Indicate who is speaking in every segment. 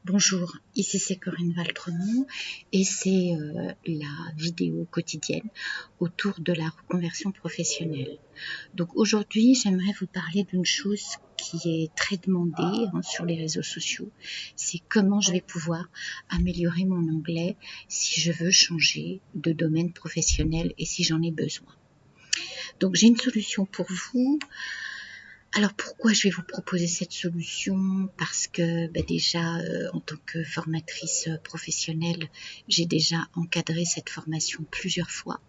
Speaker 1: Bonjour, ici c'est Corinne Valtremont et c'est la vidéo quotidienne autour de la reconversion professionnelle. Donc aujourd'hui, j'aimerais vous parler d'une chose qui est très demandée sur les réseaux sociaux. C'est comment je vais pouvoir améliorer mon anglais si je veux changer de domaine professionnel et si j'en ai besoin. Donc j'ai une solution pour vous. Alors pourquoi je vais vous proposer cette solution? Parce que déjà, en tant que formatrice professionnelle, j'ai déjà encadré cette formation plusieurs fois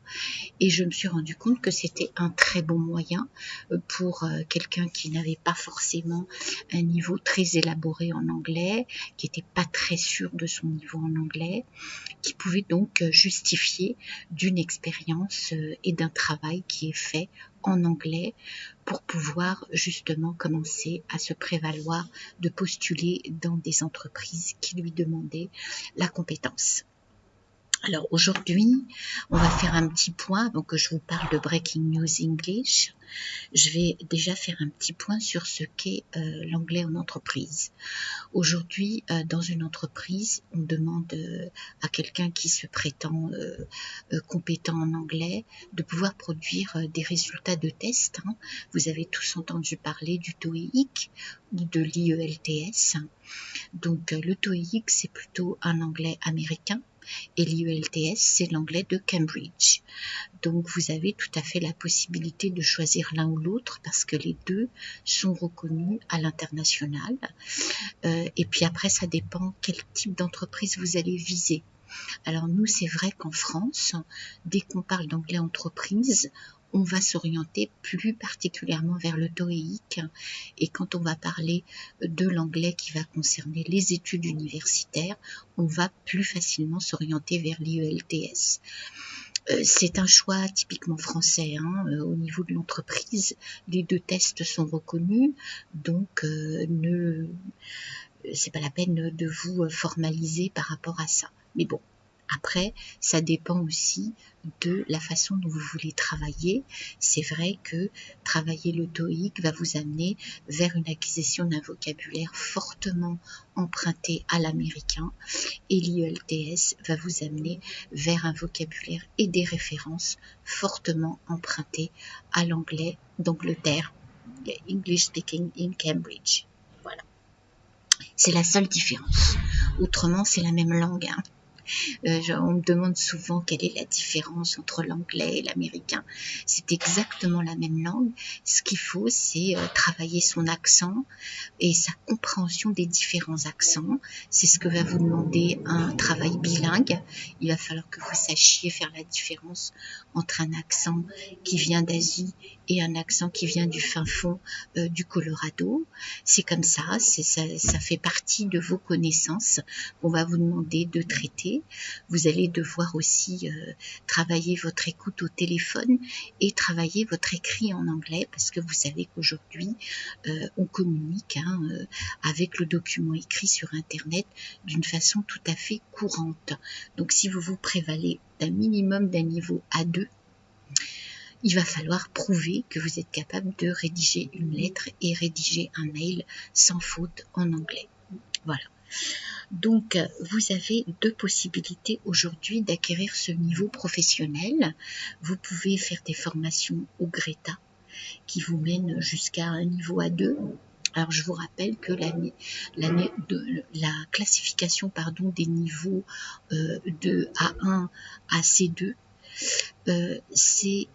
Speaker 1: et je me suis rendu compte que c'était un très bon moyen pour quelqu'un qui n'avait pas forcément un niveau très élaboré en anglais, qui n'était pas très sûr de son niveau en anglais, qui pouvait donc justifier d'une expérience et d'un travail qui est fait en anglais pour pouvoir justement commencer à se prévaloir de postuler dans des entreprises qui lui demandaient la compétence. Alors aujourd'hui, on va faire un petit point, donc je vous parle de Breaking News English. Je vais déjà faire un petit point sur ce qu'est l'anglais en entreprise. Aujourd'hui, dans une entreprise, on demande à quelqu'un qui se prétend compétent en anglais de pouvoir produire des résultats de tests. Vous avez tous entendu parler du TOEIC ou de l'IELTS. Donc le TOEIC, c'est plutôt un anglais américain et l'IELTS, c'est l'anglais de Cambridge. Donc vous avez tout à fait la possibilité de choisir l'un ou l'autre parce que les deux sont reconnus à l'international. Et puis après, ça dépend quel type d'entreprise vous allez viser. Alors nous, c'est vrai qu'en France, dès qu'on parle d'anglais entreprise, on va s'orienter plus particulièrement vers le TOEIC. Et quand on va parler de l'anglais qui va concerner les études universitaires, on va plus facilement s'orienter vers l'IELTS. C'est un choix typiquement français. Au niveau de l'entreprise, les deux tests sont reconnus, donc c'est pas la peine de vous formaliser par rapport à ça. Mais bon, après, ça dépend aussi de la façon dont vous voulez travailler. C'est vrai que travailler le TOEIC va vous amener vers une acquisition d'un vocabulaire fortement emprunté à l'américain et l'IELTS va vous amener vers un vocabulaire et des références fortement empruntés à l'anglais d'Angleterre, English speaking in Cambridge. Voilà. C'est la seule différence. Autrement, c'est la même langue. On me demande souvent quelle est la différence entre l'anglais et l'américain. C'est exactement la même langue. Ce qu'il faut, c'est travailler son accent et sa compréhension des différents accents. C'est ce que va vous demander un travail bilingue. Il va falloir que vous sachiez faire la différence entre un accent qui vient d'Asie et un accent qui vient du fin fond du Colorado. C'est comme ça, ça fait partie de vos connaissances qu'on va vous demander de traiter. Vous allez devoir aussi travailler votre écoute au téléphone et travailler votre écrit en anglais parce que vous savez qu'aujourd'hui, on communique avec le document écrit sur Internet d'une façon tout à fait courante. Donc si vous vous prévalez d'un minimum d'un niveau A2, il va falloir prouver que vous êtes capable de rédiger une lettre et rédiger un mail sans faute en anglais. Voilà. Donc, vous avez deux possibilités aujourd'hui d'acquérir ce niveau professionnel. Vous pouvez faire des formations au Greta qui vous mènent jusqu'à un niveau A2. Alors, je vous rappelle que la classification des niveaux de A1 à C2, c'est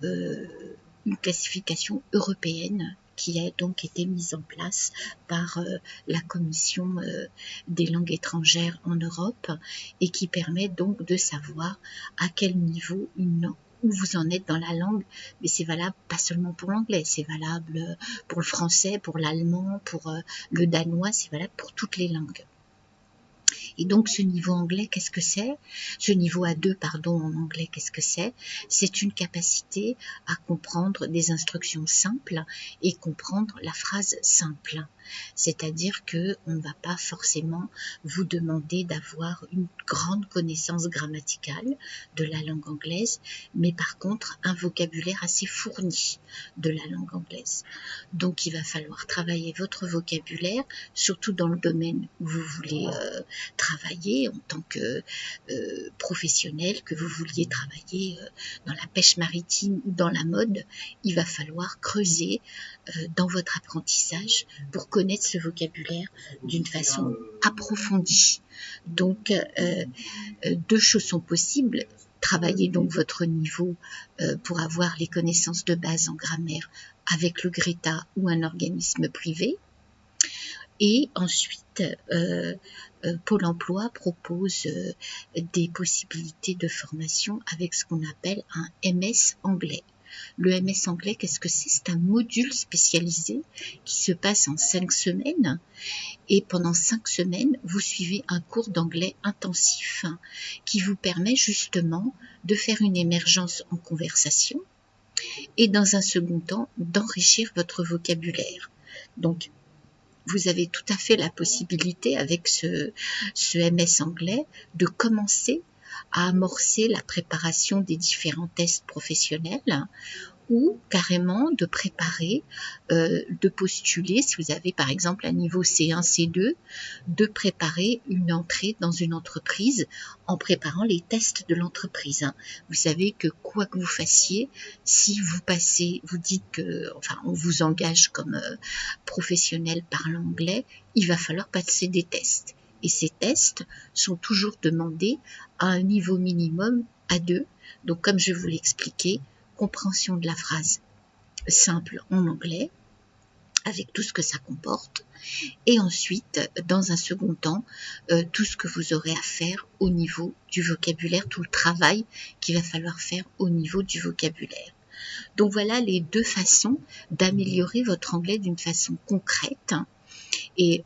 Speaker 1: une classification européenne qui a donc été mise en place par la Commission des langues étrangères en Europe et qui permet donc de savoir à quel niveau où vous en êtes dans la langue, mais c'est valable pas seulement pour l'anglais, c'est valable pour le français, pour l'allemand, pour le danois, c'est valable pour toutes les langues. Et donc ce niveau anglais, qu'est-ce que c'est? Ce niveau A2, en anglais, qu'est-ce que c'est? C'est une capacité à comprendre des instructions simples et comprendre la phrase simple. c'est-à-dire que on ne va pas forcément vous demander d'avoir une grande connaissance grammaticale de la langue anglaise, mais par contre un vocabulaire assez fourni de la langue anglaise. Donc il va falloir travailler votre vocabulaire, surtout dans le domaine où vous voulez travailler en tant que professionnel, que vous vouliez travailler dans la pêche maritime ou dans la mode. Il va falloir creuser dans votre apprentissage pour connaître ce vocabulaire d'une façon approfondie. Donc, deux choses sont possibles. Travailler donc votre niveau pour avoir les connaissances de base en grammaire avec le Greta ou un organisme privé. Et ensuite, Pôle emploi propose des possibilités de formation avec ce qu'on appelle un MS anglais. Le MS anglais, qu'est-ce que c'est? C'est un module spécialisé qui se passe en 5 semaines. Et pendant 5 semaines, vous suivez un cours d'anglais intensif qui vous permet justement de faire une émergence en conversation et dans un second temps, d'enrichir votre vocabulaire. Donc, vous avez tout à fait la possibilité avec ce MS anglais de commencer à amorcer la préparation des différents tests professionnels ou carrément de préparer, de postuler, si vous avez par exemple un niveau C1, C2, de préparer une entrée dans une entreprise en préparant les tests de l'entreprise. Vous savez que quoi que vous fassiez, si vous passez, vous dites que, enfin, on vous engage comme professionnel parlant anglais, il va falloir passer des tests. Et ces tests sont toujours demandés à un niveau minimum A2. Donc, comme je vous l'ai expliqué, compréhension de la phrase simple en anglais, avec tout ce que ça comporte, et ensuite, dans un second temps, tout ce que vous aurez à faire au niveau du vocabulaire, tout le travail qu'il va falloir faire au niveau du vocabulaire. Donc voilà les deux façons d'améliorer votre anglais d'une façon concrète. Et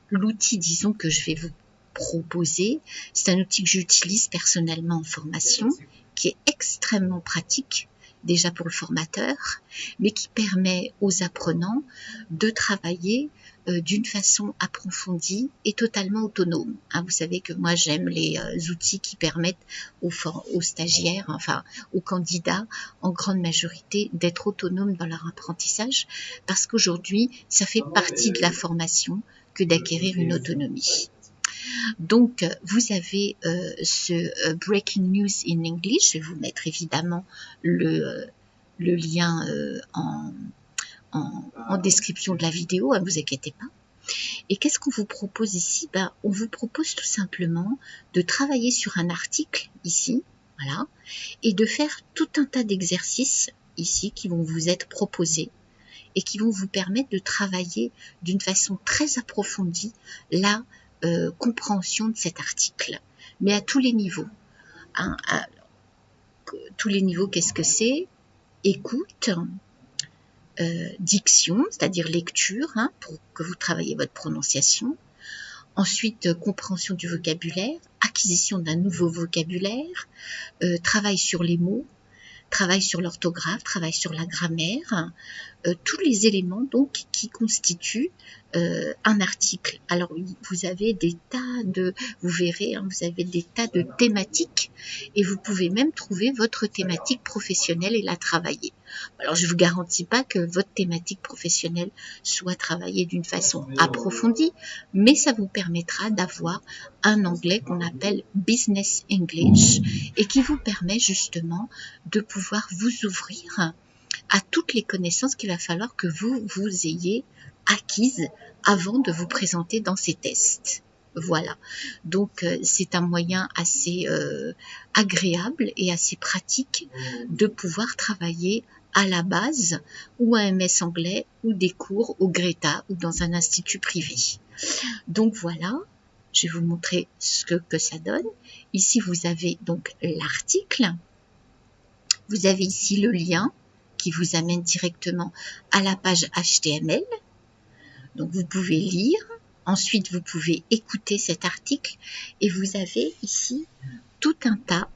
Speaker 1: l'outil, disons, que je vais vous proposer, c'est un outil que j'utilise personnellement en formation, qui est extrêmement pratique, déjà pour le formateur, mais qui permet aux apprenants de travailler d'une façon approfondie et totalement autonome. Vous savez que moi j'aime les outils qui permettent aux stagiaires, enfin aux candidats en grande majorité d'être autonomes dans leur apprentissage, parce qu'aujourd'hui ça fait partie de la formation que d'acquérir une autonomie. Donc, vous avez ce Breaking News in English. Je vais vous mettre évidemment le lien en description de la vidéo, ne vous inquiétez pas. Et qu'est-ce qu'on vous propose ici? On vous propose tout simplement de travailler sur un article ici, voilà, et de faire tout un tas d'exercices ici qui vont vous être proposés et qui vont vous permettre de travailler d'une façon très approfondie la compréhension de cet article, mais à tous les niveaux. Tous les niveaux, qu'est-ce que c'est? Écoute, diction, c'est-à-dire lecture, pour que vous travaillez votre prononciation. Ensuite, compréhension du vocabulaire, acquisition d'un nouveau vocabulaire, travail sur les mots, travail sur l'orthographe, travail sur la grammaire, tous les éléments donc qui constituent un article. Alors vous avez des tas de, vous verrez, vous avez des tas de thématiques et vous pouvez même trouver votre thématique professionnelle et la travailler. Alors je ne vous garantis pas que votre thématique professionnelle soit travaillée d'une façon approfondie, mais ça vous permettra d'avoir un anglais qu'on appelle Business English et qui vous permet justement de pouvoir vous ouvrir à toutes les connaissances qu'il va falloir que vous ayez acquises avant de vous présenter dans ces tests. Voilà, donc c'est un moyen assez agréable et assez pratique de pouvoir travailler à la base ou un MS anglais ou des cours au Greta ou dans un institut privé. Donc voilà, je vais vous montrer ce que ça donne. Ici vous avez donc l'article, vous avez ici le lien qui vous amène directement à la page HTML. Donc vous pouvez lire, ensuite vous pouvez écouter cet article et vous avez ici tout un tas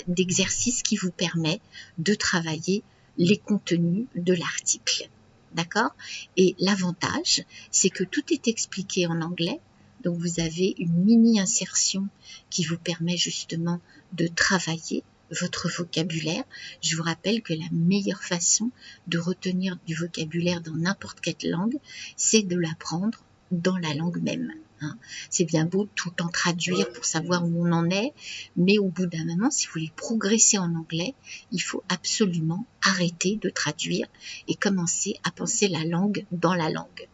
Speaker 1: d'exercices qui vous permet de travailler les contenus de l'article. d'accord? Et l'avantage, c'est que tout est expliqué en anglais. Donc vous avez une mini-insertion qui vous permet justement de travailler votre vocabulaire. Je vous rappelle que la meilleure façon de retenir du vocabulaire dans n'importe quelle langue, c'est de l'apprendre dans la langue même. Hein. C'est bien beau tout en traduire pour savoir où on en est, mais au bout d'un moment, si vous voulez progresser en anglais, il faut absolument arrêter de traduire et commencer à penser la langue dans la langue.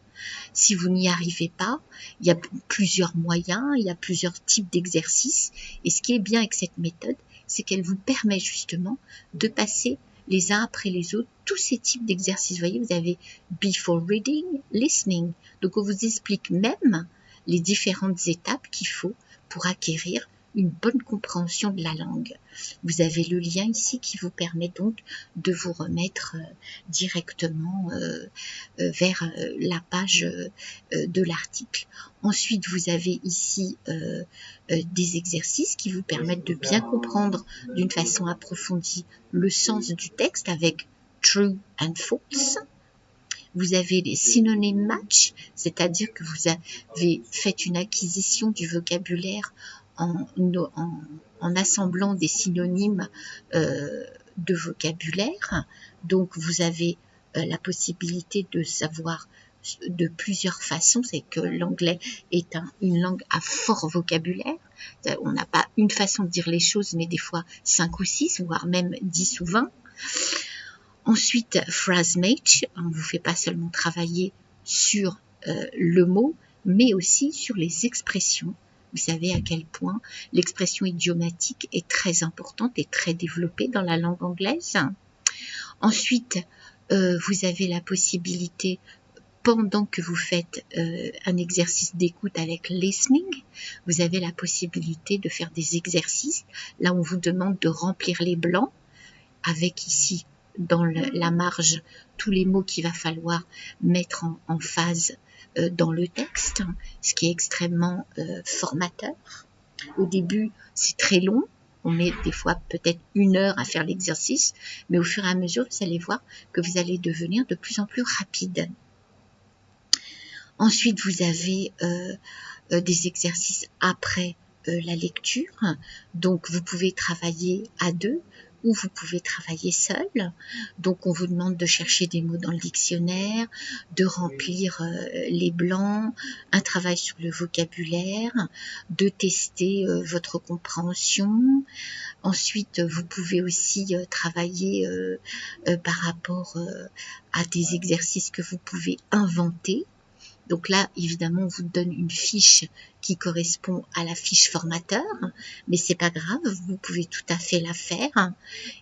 Speaker 1: Si vous n'y arrivez pas, il y a plusieurs moyens, il y a plusieurs types d'exercices. Et ce qui est bien avec cette méthode, c'est qu'elle vous permet justement de passer les uns après les autres tous ces types d'exercices. Vous voyez, vous avez before reading, listening. Donc on vous explique même les différentes étapes qu'il faut pour acquérir une bonne compréhension de la langue. Vous avez le lien ici qui vous permet donc de vous remettre directement vers la page de l'article. Ensuite, vous avez ici des exercices qui vous permettent de bien comprendre d'une façon approfondie le sens du texte avec true and false. Vous avez les synonymes match, c'est-à-dire que vous avez fait une acquisition du vocabulaire en assemblant des synonymes de vocabulaire. Donc vous avez la possibilité de savoir de plusieurs façons. C'est que l'anglais est une langue à fort vocabulaire. On n'a pas une façon de dire les choses, mais des fois 5 ou 6, voire même 10 ou 20. Ensuite, phrase match, on ne vous fait pas seulement travailler sur le mot, mais aussi sur les expressions. Vous savez à quel point l'expression idiomatique est très importante et très développée dans la langue anglaise. Ensuite, vous avez la possibilité, pendant que vous faites un exercice d'écoute avec listening, vous avez la possibilité de faire des exercices. Là, on vous demande de remplir les blancs avec ici, dans la marge, tous les mots qu'il va falloir mettre en phase dans le texte, ce qui est extrêmement formateur. Au début, c'est très long. On met des fois peut-être 1 heure à faire l'exercice, mais au fur et à mesure, vous allez voir que vous allez devenir de plus en plus rapide. Ensuite, vous avez des exercices après la lecture. Donc, vous pouvez travailler à 2 ou vous pouvez travailler seul. Donc, on vous demande de chercher des mots dans le dictionnaire, de remplir les blancs, un travail sur le vocabulaire, de tester votre compréhension. Ensuite, vous pouvez aussi travailler par rapport à des exercices que vous pouvez inventer. Donc là, évidemment, on vous donne une fiche qui correspond à la fiche formateur, mais c'est pas grave, vous pouvez tout à fait la faire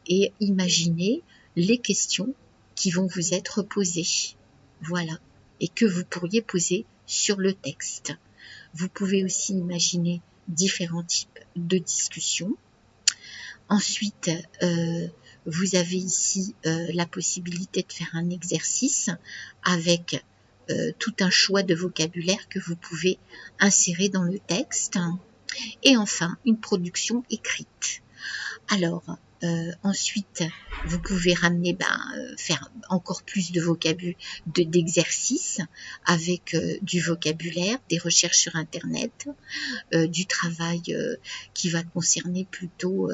Speaker 1: et imaginer les questions qui vont vous être posées. Voilà. Et que vous pourriez poser sur le texte. Vous pouvez aussi imaginer différents types de discussions. Ensuite, vous avez ici la possibilité de faire un exercice avec tout un choix de vocabulaire que vous pouvez insérer dans le texte. Et enfin, une production écrite. Alors, ensuite, vous pouvez ramener, faire encore plus de vocabulaire, d'exercices avec du vocabulaire, des recherches sur Internet, du travail qui va concerner plutôt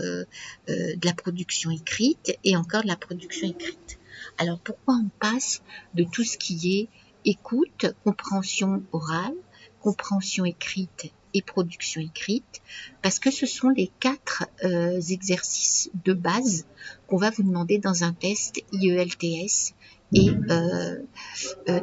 Speaker 1: de la production écrite et encore de la production écrite. Alors, pourquoi on passe de tout ce qui est écoute, compréhension orale, compréhension écrite et production écrite? Parce que ce sont les 4 exercices de base qu'on va vous demander dans un test IELTS et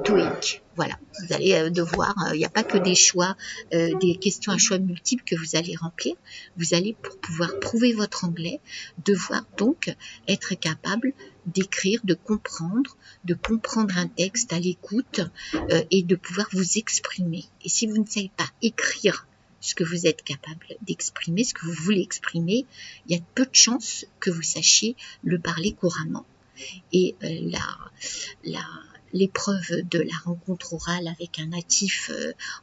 Speaker 1: TOEIC. Voilà, vous allez devoir, il n'y a pas que des choix, des questions à choix multiples que vous allez remplir. Vous allez, pour pouvoir prouver votre anglais, devoir donc être capable d'écrire, de comprendre un texte à l'écoute et de pouvoir vous exprimer. Et si vous ne savez pas écrire ce que vous êtes capable d'exprimer, ce que vous voulez exprimer, il y a peu de chances que vous sachiez le parler couramment. Et l'épreuve de la rencontre orale avec un natif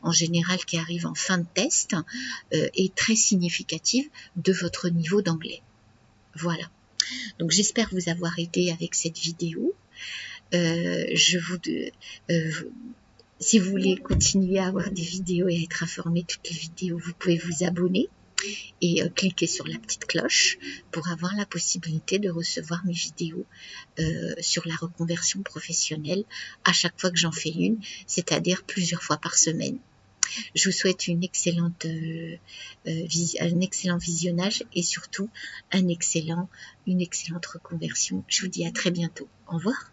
Speaker 1: en général qui arrive en fin de test est très significative de votre niveau d'anglais. Voilà. Donc j'espère vous avoir aidé avec cette vidéo. Si vous voulez continuer à avoir des vidéos et à être informé de toutes les vidéos, vous pouvez vous abonner et cliquer sur la petite cloche pour avoir la possibilité de recevoir mes vidéos sur la reconversion professionnelle à chaque fois que j'en fais une, c'est-à-dire plusieurs fois par semaine. Je vous souhaite un excellent visionnage et surtout une excellente reconversion. Je vous dis à très bientôt. Au revoir.